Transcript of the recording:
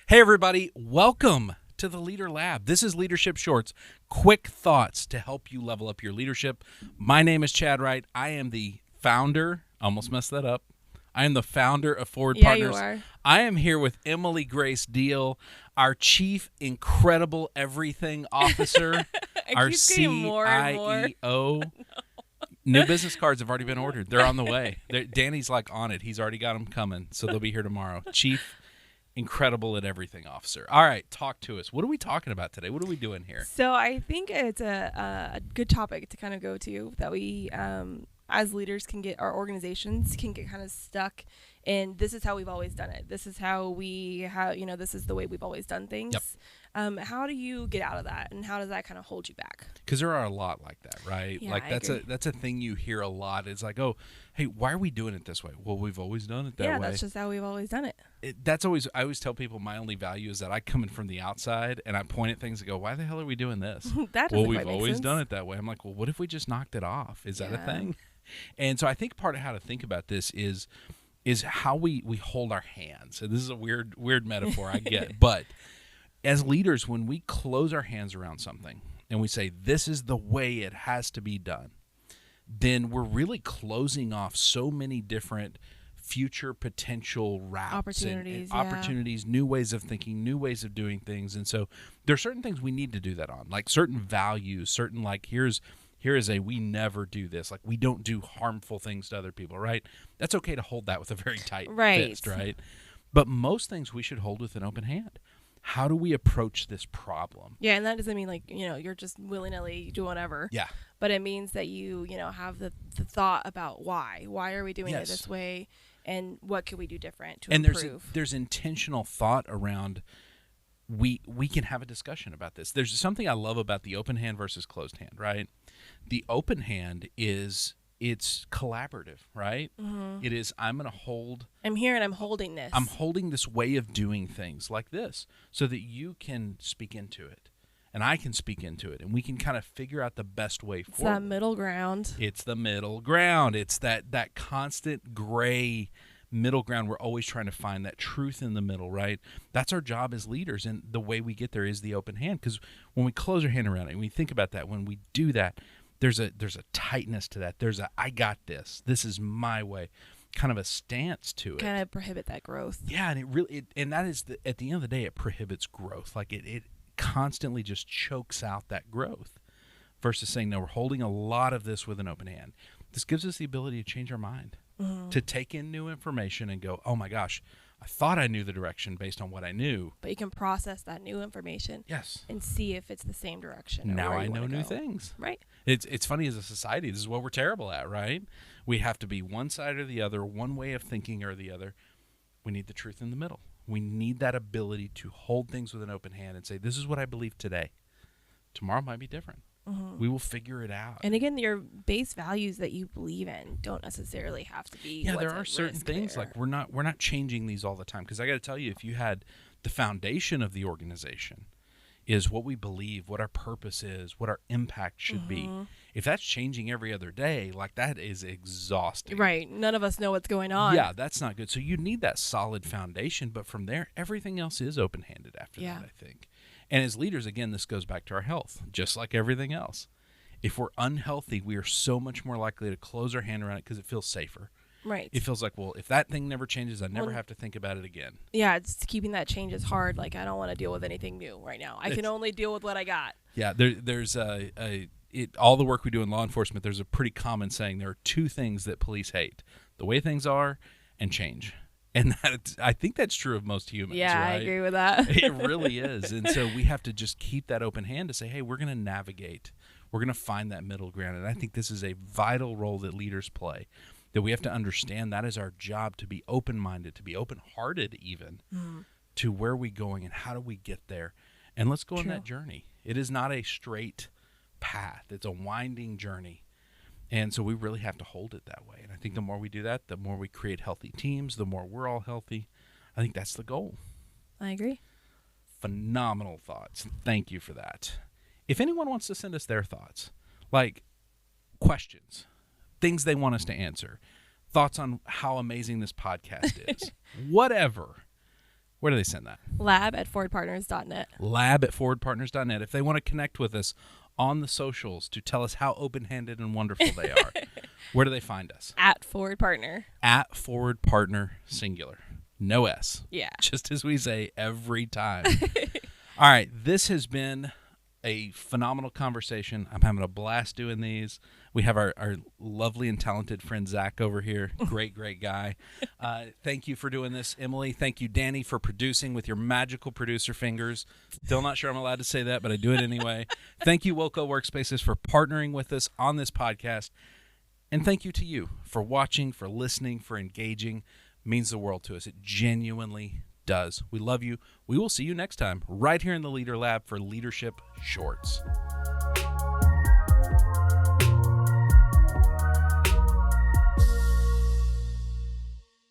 Hey, everybody. Welcome to the Leader Lab. This is Leadership Shorts, quick thoughts to help you level up your leadership. My name is Chad Wright. I am the founder. Almost messed that up. I am the founder of Forward Partners. You are. I am here with Emily Grace Deal, our Chief Incredible Everything Officer, our keep getting more and more. CIEO. No. New business cards have already been ordered. They're on the way. Danny's like on it. He's already got them coming, so they'll be here tomorrow. Chief Incredible at Everything Officer. All right, talk to us. What are we talking about today? What are we doing here? So I think it's a good topic to kind of go to that we, as leaders, our organizations can get kind of stuck in this is how we've always done it. This is how this is the way we've always done things. Yep. How do you get out of that, and how does that kind of hold you back? Because there are a lot like that, right? Yeah, like I that's agree. a thing you hear a lot. It's like, oh, hey, why are we doing it this way? Well, we've always done it that way. Yeah, that's just how we've always done it. I always tell people my only value is that I come in from the outside and I point at things and go, why the hell are we doing this? That well, doesn't we've quite make always sense. done it that way. I'm like, well, what if we just knocked it off? Is that a Yeah. thing? And so I think part of how to think about this is how we hold our hands. And this is a weird metaphor, I get. But as leaders, when we close our hands around something and we say, this is the way it has to be done, then we're really closing off so many different future potential routes Opportunities, and opportunities, new ways of thinking, new ways of doing things. And so there are certain things we need to do that on, like certain values, certain like here is a we never do this, like we don't do harmful things to other people, right? That's okay to hold that with a very tight fist, right? But most things we should hold with an open hand. How do we approach this problem? Yeah, and that doesn't mean like, you're just willy-nilly do whatever. Yeah. But it means that you have the thought about why. Why are we doing it Yes. this way? And what could we do different to And improve? there's intentional thought around we can have a discussion about this. There's something I love about the open hand versus closed hand, right? The open hand it's collaborative, right? Mm-hmm. It is I'm going to hold I'm here and I'm holding this. I'm holding this way of doing things like this so that you can speak into it and I can speak into it and we can kind of figure out the best way It's forward. that middle ground. It's the middle ground. It's that constant gray middle ground. We're always trying to find that truth in the middle, right? That's our job as leaders, and the way we get there is the open hand, because when we close our hand around it, when we think about that, when we do that, there's a tightness to that. There's a I got this. This is my way. Kind of a stance to it. Kind of prohibit that growth. Yeah, and it really and that is at the end of the day, it prohibits growth. Like it constantly just chokes out that growth. Versus saying, no, we're holding a lot of this with an open hand. This gives us the ability to change our mind, to take in new information and go, oh my gosh, I thought I knew the direction based on what I knew. But you can process that new information. Yes. And see if it's the same direction. Or Now where I you know wanna new go. things. Right. It's funny as a society, this is what we're terrible at, right? We have to be one side or the other, one way of thinking or the other. We need the truth in the middle. We need that ability to hold things with an open hand and say, this is what I believe today. Tomorrow might be different. We will figure it out. And again, your base values that you believe in don't necessarily have to be. Yeah, what's there are at certain risk things there. like we're not changing these all the time, because I got to tell you, if you had the foundation of the organization is what we believe, what our purpose is, what our impact should be. If that's changing every other day, like that is exhausting. Right. None of us know what's going on. Yeah, that's not good. So you need that solid foundation, but from there, everything else is open-handed after that, I think. And as leaders, again, this goes back to our health, just like everything else. If we're unhealthy, we are so much more likely to close our hand around it because it feels safer. Right. It feels like, well, if that thing never changes, I never have to think about it again. Yeah, it's keeping that change is hard. Like, I don't want to deal with anything new right now. I can only deal with what I got. Yeah, there's all the work we do in law enforcement, there's a pretty common saying, there are two things that police hate: the way things are and change. And I think that's true of most humans, Yeah, right? I agree with that. It really is. And so we have to just keep that open hand to say, hey, we're going to navigate. We're going to find that middle ground. And I think this is a vital role that leaders play, that we have to understand that is our job, to be open-minded, to be open-hearted even, to where are we going and how do we get there. And let's go on that journey. It is not a straight path. It's a winding journey. And so we really have to hold it that way. And I think the more we do that, the more we create healthy teams, the more we're all healthy. I think that's the goal. I agree. Phenomenal thoughts. Thank you for that. If anyone wants to send us their thoughts, like questions, things they want us to answer, thoughts on how amazing this podcast is, whatever, Where do they send that? lab@forwardpartners.net. lab@forwardpartners.net. If they want to connect with us on the socials to tell us how open-handed and wonderful they are, where do they find us? @forwardpartner. @forwardpartner, singular. No S. Yeah. Just as we say every time. All right. This has been a phenomenal conversation. I'm having a blast doing these. We have our lovely and talented friend Zach over here. Great guy. Thank you for doing this, Emily. Thank you, Danny, for producing with your magical producer fingers. Still not sure I'm allowed to say that, but I do it anyway. Thank you, Wilco Workspaces, for partnering with us on this podcast. And thank you to you for watching, for listening, for engaging. It means the world to us. It genuinely does. We love you. We will see you next time right here in the Leader Lab for Leadership Shorts.